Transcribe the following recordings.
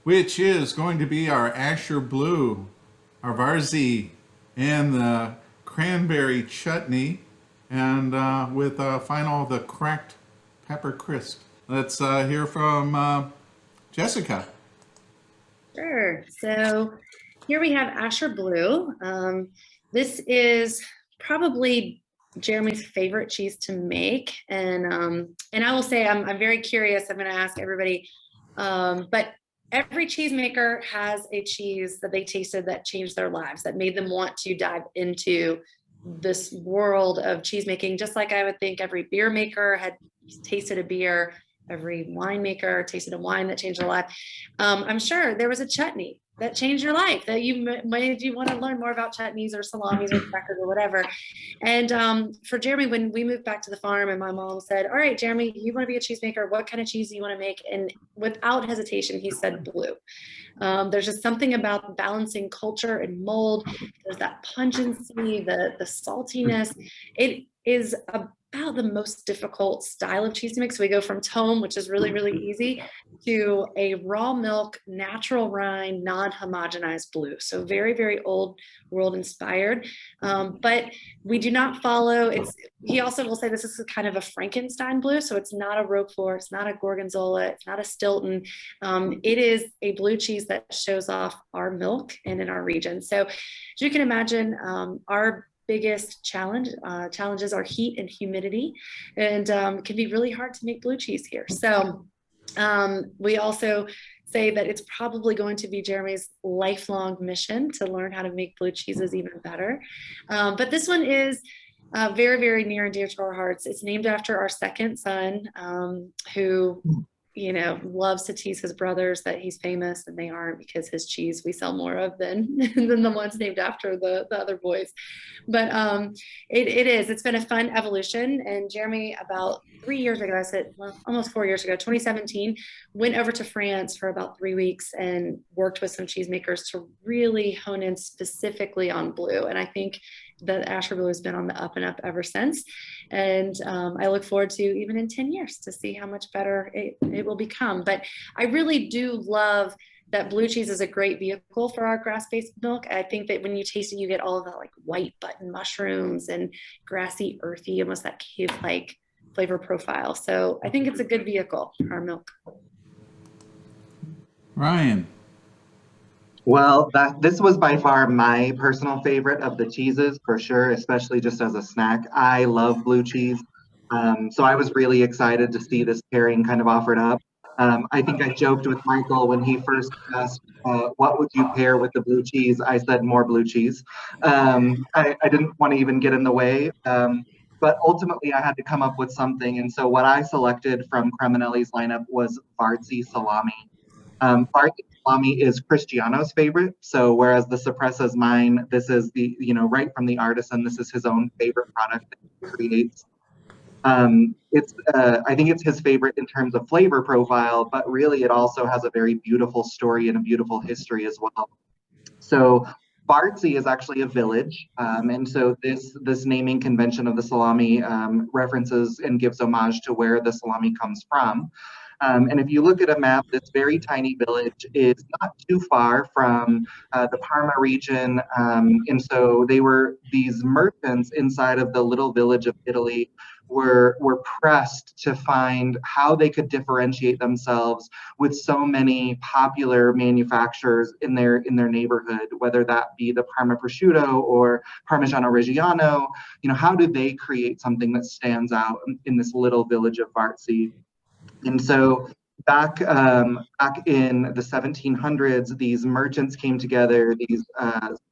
which is going to be our Asher Blue, our Varzi, and the Cranberry Chutney, and with final the cracked pepper crisp. Let's hear from Jessica. Sure. So here we have Asher Blue. This is probably Jeremy's favorite cheese to make, and I will say I'm very curious. I'm going to ask everybody, but every cheesemaker has a cheese that they tasted that changed their lives, that made them want to dive into this world of cheese making. Just like I would think every beer maker had tasted a beer, every winemaker tasted a wine that changed their life. I'm sure there was a chutney that changed your life, that you made you want to learn more about chutneys or salamis or crackers or whatever. And for Jeremy, when we moved back to the farm and my mom said, all right, Jeremy, you want to be a cheesemaker, what kind of cheese do you want to make? And without hesitation, he said blue. There's just something about balancing culture and mold. There's that pungency, the saltiness. It is about the most difficult style of cheese to make. So we go from tome, which is really, really easy, to a raw milk, natural rind, non-homogenized blue. So very, very old world inspired. But we do not follow, he also will say this is kind of a Frankenstein blue. So it's not a Roquefort, it's not a Gorgonzola, it's not a Stilton. It is a blue cheese that shows off our milk and in our region. So as you can imagine, our biggest challenges are heat and humidity, and it can be really hard to make blue cheese here. So we also say that it's probably going to be Jeremy's lifelong mission to learn how to make blue cheeses even better. But this one is very, very near and dear to our hearts. It's named after our second son, who loves to tease his brothers that he's famous, and they aren't, because his cheese we sell more of than the ones named after the other boys. But it's been a fun evolution. And Jeremy, about 3 years ago, I said, well, almost 4 years ago, 2017, went over to France for about 3 weeks and worked with some cheesemakers to really hone in specifically on blue. And I think that Asher Blue has been on the up and up ever since. And I look forward to, even in 10 years, to see how much better it will become. But I really do love that blue cheese is a great vehicle for our grass-based milk. I think that when you taste it, you get all of the like white button mushrooms and grassy, earthy, almost that cave-like flavor profile. So I think it's a good vehicle for our milk. Ryan. Well, this was by far my personal favorite of the cheeses, for sure, especially just as a snack. I love blue cheese. So I was really excited to see this pairing kind of offered up. I think I joked with Michael when he first asked, what would you pair with the blue cheese? I said more blue cheese. I didn't want to even get in the way. But ultimately, I had to come up with something. And so what I selected from Creminelli's lineup was Varzi salami. Varzi salami is Cristiano's favorite. So whereas the Suppressa is mine, this is the, right from the artisan, this is his own favorite product that he creates. I think it's his favorite in terms of flavor profile, but really it also has a very beautiful story and a beautiful history as well. So Varzi is actually a village, and so this naming convention of the salami references and gives homage to where the salami comes from. And if you look at a map, this very tiny village is not too far from the Parma region. And so these merchants inside of the little village of Italy were pressed to find how they could differentiate themselves with so many popular manufacturers in their neighborhood, whether that be the Parma Prosciutto or Parmigiano Reggiano. How do they create something that stands out in this little village of Varzi? And so back in the 1700s, these merchants came together, these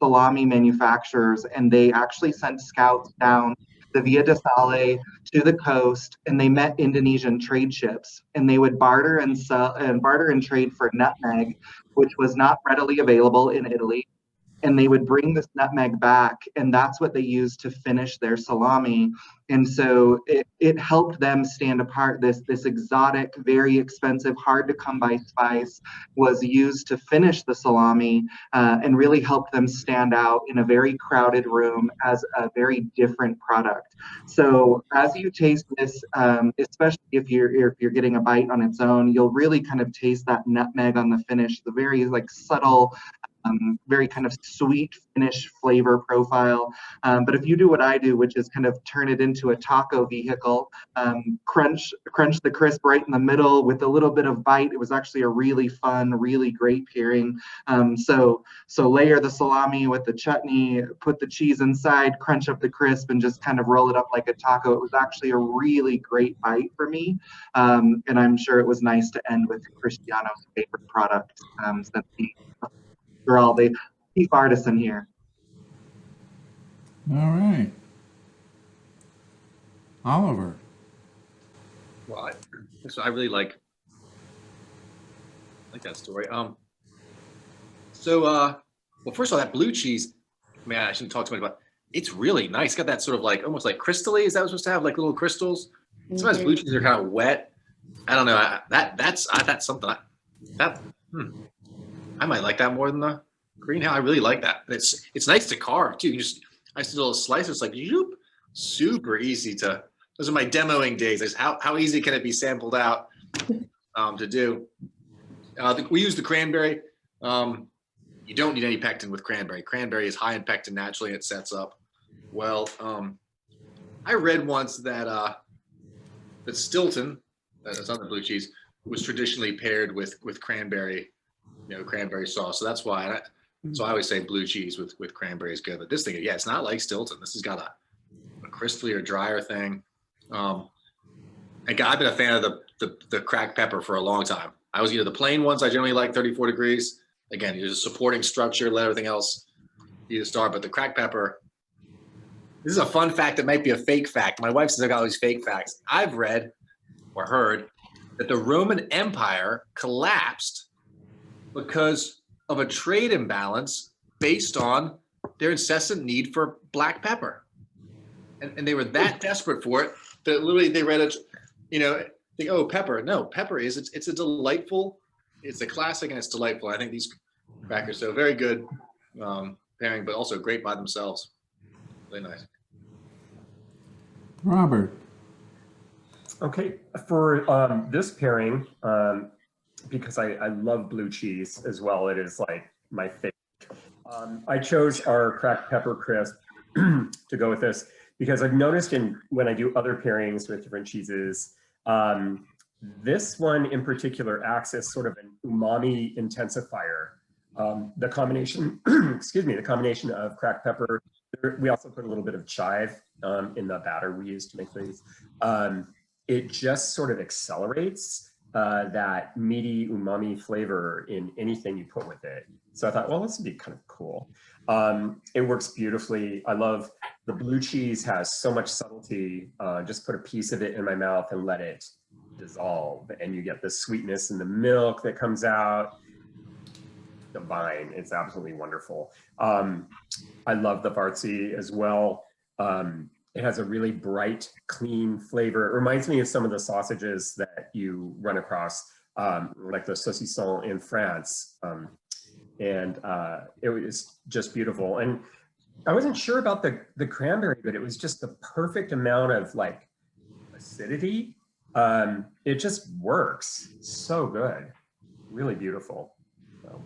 salami manufacturers, and they actually sent scouts down the Via de Sale to the coast, and they met Indonesian trade ships, and they would barter and trade for nutmeg, which was not readily available in Italy. and they would bring this nutmeg back, and that's what they used to finish their salami. And so it helped them stand apart. This exotic, very expensive, hard to come by spice was used to finish the salami, and really helped them stand out in a very crowded room as a very different product. So as you taste this, especially if you're getting a bite on its own, you'll really kind of taste that nutmeg on the finish, the very like subtle, very kind of sweet finish flavor profile. But if you do what I do, which is kind of turn it into a taco vehicle, crunch the crisp right in the middle with a little bit of bite, it was actually a really fun, really great pairing. So layer the salami with the chutney, put the cheese inside, crunch up the crisp, and just kind of roll it up like a taco. It was actually a really great bite for me. And I'm sure it was nice to end with Cristiano's favorite product, since we're all the chief artisan here. All right. Oliver. Well, I really like that story. Well, first of all, that blue cheese, man, I shouldn't talk too much about it. It's really nice. It's got that sort of like almost like crystally. Is that supposed to have like little crystals? Sometimes blue cheese are kind of wet. I don't know. That's something I might like that more than the green. I really like that. It's nice to carve too. You just nice little slices, like zoop, super easy to. Those are my demoing days. How easy can it be sampled out to do? We use the cranberry. You don't need any pectin with cranberry. Cranberry is high in pectin naturally, and it sets up well. I read once that Stilton, that's on the blue cheese, was traditionally paired with cranberry, cranberry sauce. So that's why. So I always say blue cheese with cranberry is good. But this thing, yeah, it's not like Stilton. This has got a crystally or drier thing. I've been a fan of the cracked pepper for a long time. I was either the plain ones. I generally like 34 degrees. Again, there's a supporting structure, let everything else be the star. But the cracked pepper, this is a fun fact that might be a fake fact. My wife says I got all these fake facts. I've read or heard that the Roman Empire collapsed because of a trade imbalance based on their incessant need for black pepper. And they were that desperate for it that literally they read it, think, oh, pepper. No, pepper it's a delightful, it's a classic and it's delightful. I think these crackers, so very good pairing, but also great by themselves. Really nice. Robert. Okay, for this pairing, because I love blue cheese as well, it is like my favorite. I chose our cracked pepper crisp to go with this because I've noticed when I do other pairings with different cheeses, this one in particular acts as sort of an umami intensifier. The combination, the combination of cracked pepper, we also put a little bit of chive in the batter we use to make these. It just sort of accelerates that meaty umami flavor in anything you put with it. So I thought, well, this would be kind of cool. It works beautifully. I love the blue cheese has so much subtlety. Just put a piece of it in my mouth and let it dissolve, and you get the sweetness in the milk that comes out. Divine. It's absolutely wonderful. I love the Varzi as well. It has a really bright, clean flavor. It reminds me of some of the sausages that you run across, like the saucisson in France. And it was just beautiful. And I wasn't sure about the cranberry, but it was just the perfect amount of like acidity. It just works so good. Really beautiful. So.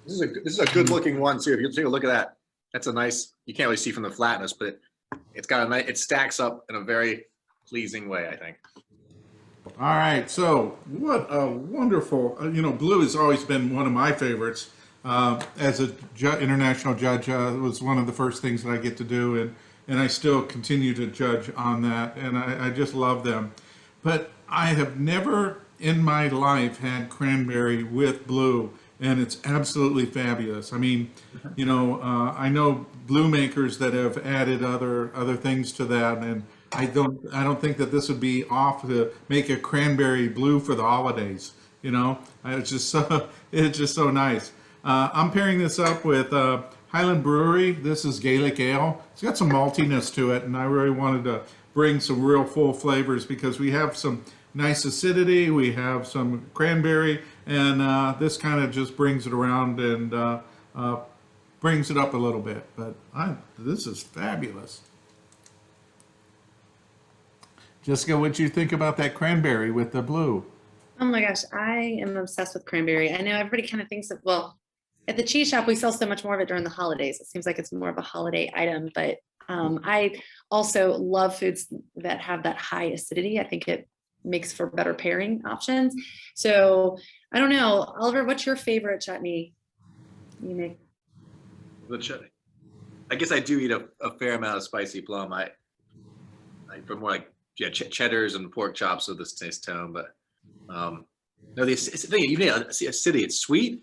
This is a good looking one too. If you take a look at that, that's a nice. You can't really see from the flatness, but it's got a nice. It stacks up in a very pleasing way, I think. All right. So what a wonderful. Blue has always been one of my favorites. As a international judge, it was one of the first things that I get to do, and I still continue to judge on that, and I just love them. But I have never in my life had cranberry with blue. And it's absolutely fabulous. I mean, I know blue makers that have added other things to that, and I don't think that this would be off to make a cranberry blue for the holidays. It's just so nice. I'm pairing this up with Highland Brewery. This is Gaelic Ale. It's got some maltiness to it, and I really wanted to bring some real full flavors because we have some nice acidity, we have some cranberry, and this kind of just brings it around and brings it up a little bit. But this is fabulous. Jessica, what do you think about that cranberry with the blue? Oh my gosh, I am obsessed with cranberry. I know everybody kind of thinks of, well, at the cheese shop, we sell so much more of it during the holidays. It seems like it's more of a holiday item, but I also love foods that have that high acidity. I think it makes for better pairing options. So I don't know, Oliver, what's your favorite chutney you make? The chutney. I guess I do eat a fair amount of spicy plum. I for more like cheddars and pork chops with this taste tone, but no, the thing you need acidity. It's sweet,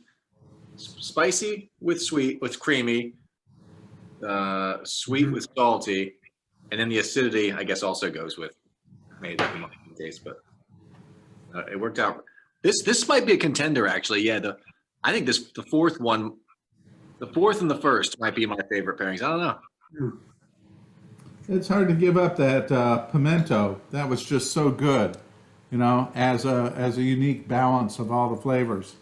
spicy with sweet with creamy, sweet with salty, and then the acidity I guess also goes with made up in my taste. But it worked out. This might be a contender actually. Yeah, I think the fourth one, the fourth and the first might be my favorite pairings. I don't know. It's hard to give up that pimento. That was just so good, you know, as a unique balance of all the flavors.